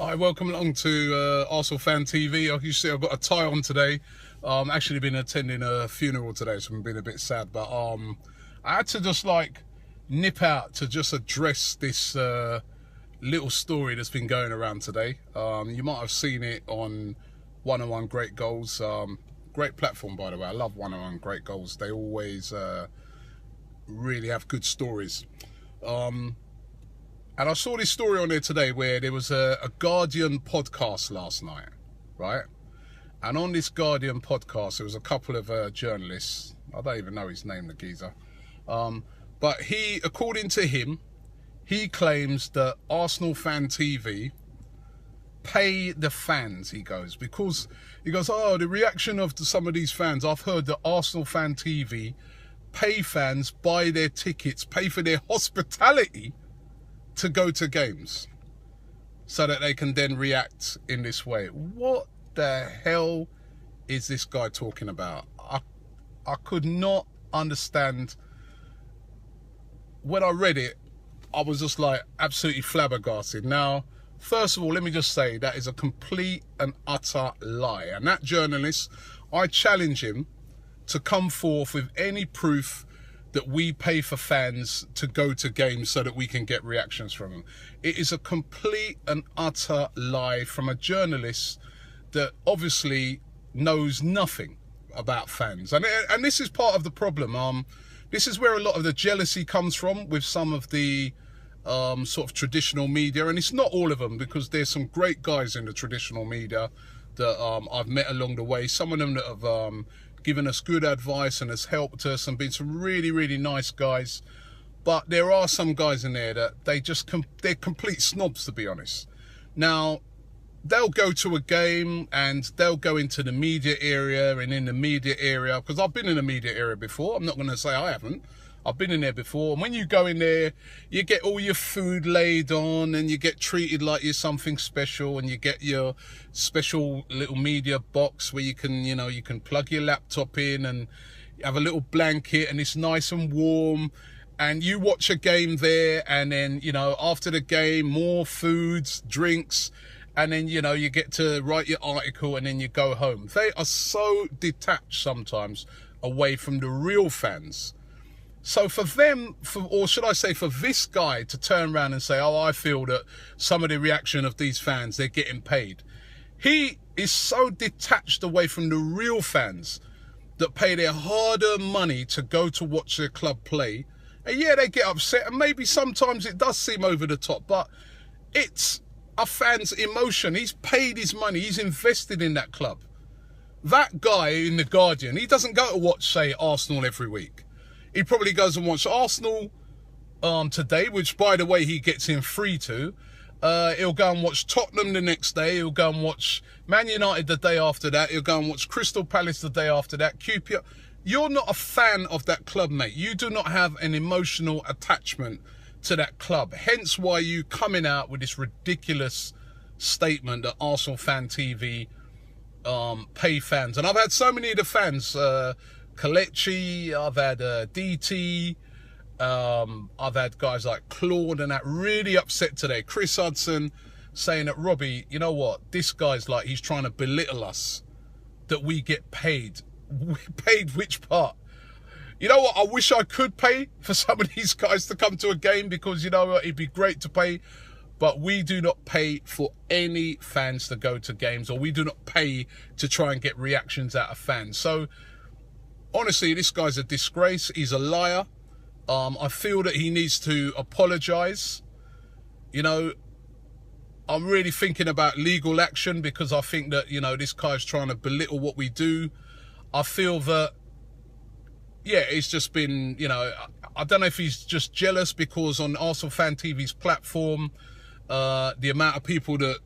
Hi, welcome along to Arsenalfantv. Like you see, I've got a tie on today. Actually been attending a funeral today, so I'm being a bit sad. But I had to just nip out to just address this little story that's been going around today. You might have seen it on 101 Great Goals. Great platform, by the way. I love 101 Great Goals. They always really have good stories. And I saw this story on there today where there was a Guardian podcast last night, right? And on this Guardian podcast, there was a couple of journalists. I don't even know his name, the geezer. But he, according to him, he claims that Arsenalfantv pay the fans, he goes, because he goes, oh, the reaction of some of these fans, I've heard that Arsenalfantv pay fans, buy their tickets, pay for their hospitality to go to games so that they can then react in this way. What the hell is this guy talking about? I could not understand. When I read it, I was just absolutely flabbergasted. Now, first of all, let me just say that is a complete and utter lie. And that journalist, I challenge him to come forth with any proof that we pay for fans to go to games so that we can get reactions from them. It is a complete and utter lie from a journalist that obviously knows nothing about fans. And this is part of the problem. This is where a lot of the jealousy comes from with some of the sort of traditional media. And it's not all of them, because there's some great guys in the traditional media that I've met along the way. Some of them that have given us good advice and has helped us and been some really, really nice guys. But there are some guys in there that they're complete snobs, to be honest. Now, they'll go to a game and they'll go into the media area, and in the media area, because I've been in the media area before, I'm not going to say I haven't. I've been in there before, and when you go in there, you get all your food laid on, and you get treated like you're something special, and you get your special little media box where you can, you can plug your laptop in, and you have a little blanket, and it's nice and warm, and you watch a game there, and then, after the game, more foods, drinks, and then, you get to write your article, and then you go home. They are so detached sometimes away from the real fans. So for them, or should I say for this guy to turn around and say, oh, I feel that some of the reaction of these fans, they're getting paid. He is so detached away from the real fans that pay their hard-earned money to go to watch their club play. And yeah, they get upset, and maybe sometimes it does seem over the top, but it's a fan's emotion. He's paid his money. He's invested in that club. That guy in The Guardian, he doesn't go to watch, say, Arsenal every week. He probably goes and watch Arsenal today, which, by the way, he gets in free to. He'll go and watch Tottenham the next day. He'll go and watch Man United the day after that. He'll go and watch Crystal Palace the day after that. QPR. You're not a fan of that club, mate. You do not have an emotional attachment to that club. Hence why you coming out with this ridiculous statement that Arsenalfantv pay fans. And I've had so many of the fans... Kalechi, I've had DT, I've had guys like Claude and that really upset today. Chris Hudson saying that, Robbie, you know what? This guy's he's trying to belittle us, that we get paid. We paid which part? You know what? I wish I could pay for some of these guys to come to a game, because, you know what? It'd be great to pay. But we do not pay for any fans to go to games, or we do not pay to try and get reactions out of fans. So, honestly, this guy's a disgrace. He's a liar. I feel that he needs to apologise. I'm really thinking about legal action, because I think that, this guy's trying to belittle what we do. I feel that, yeah, it's just been, I don't know if he's just jealous because on Arsenalfantv's platform, the amount of people that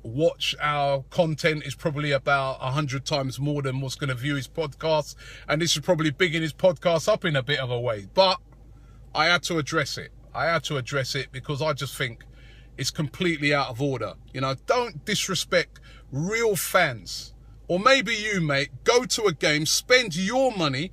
watch our content is probably about 100 times more than what's going to view his podcast, and this is probably bigging his podcast up in a bit of a way. But I had to address it. Because I just think it's completely out of order. Don't disrespect real fans. Or maybe you, mate, go to a game, spend your money,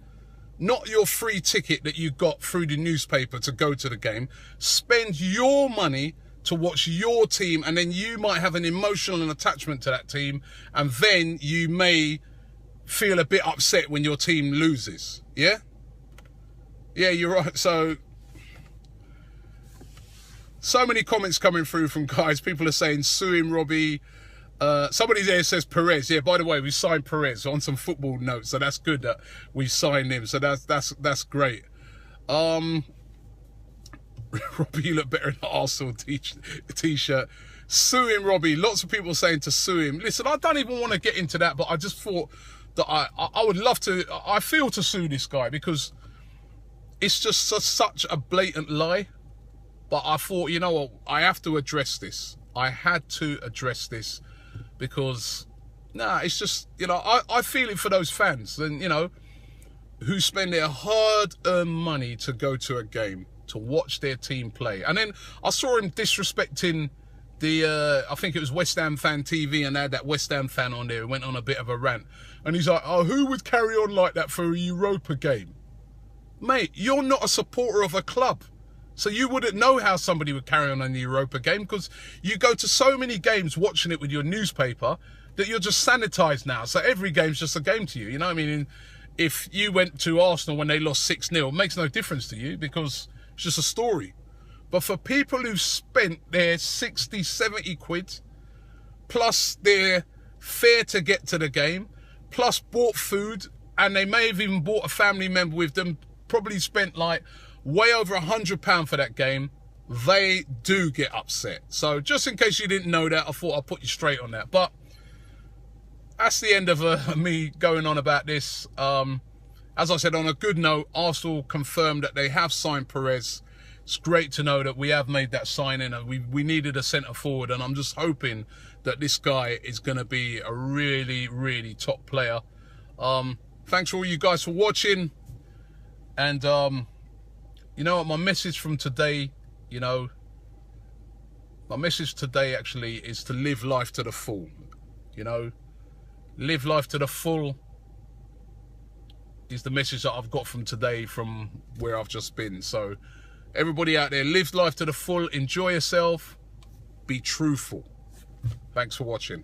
not your free ticket that you got through the newspaper to go to the game. Spend your money to watch your team, and then you might have an emotional attachment to that team, and then you may feel a bit upset when your team loses. Yeah? Yeah, you're right. So many comments coming through from guys. People are saying, sue him, Robbie. Somebody there says Perez. Yeah, by the way, we signed Perez on some football notes, so that's good that we signed him. So that's great. Robbie, you look better in the Arsenal t-shirt. Sue him, Robbie. Lots of people saying to sue him. Listen, I don't even want to get into that, but I just thought that I would love to. I feel to sue this guy because it's just such a blatant lie. But I thought, you know what, I have to address this. I had to address this because, it's just, I feel it for those fans and, who spend their hard-earned money to go to a game, to watch their team play. And then I saw him disrespecting the, I think it was Arsenalfantv, and they had that West Ham fan on there who went on a bit of a rant. And he's like, oh, who would carry on like that for a Europa game? Mate, you're not a supporter of a club. So you wouldn't know how somebody would carry on in the Europa game because you go to so many games watching it with your newspaper that you're just sanitized now. So every game's just a game to you. You know what I mean? And if you went to Arsenal when they lost 6-0, it makes no difference to you because it's just a story. But for people who've spent their 60, 70 quid, plus their fare to get to the game, plus bought food, and they may have even bought a family member with them, probably spent like way over £100 for that game, they do get upset. So just in case you didn't know that, I thought I'd put you straight on that. But that's the end of me going on about this. As I said, on a good note, Arsenal confirmed that they have signed Perez. It's great to know that we have made that signing, and we needed a centre forward, and I'm just hoping that this guy is going to be a really, really top player. Thanks for all you guys for watching, and you know what, my message from today, my message today actually is to live life to the full. Live life to the full is the message that I've got from today, from where I've just been. So everybody out there, live life to the full, enjoy yourself, be truthful. Thanks for watching.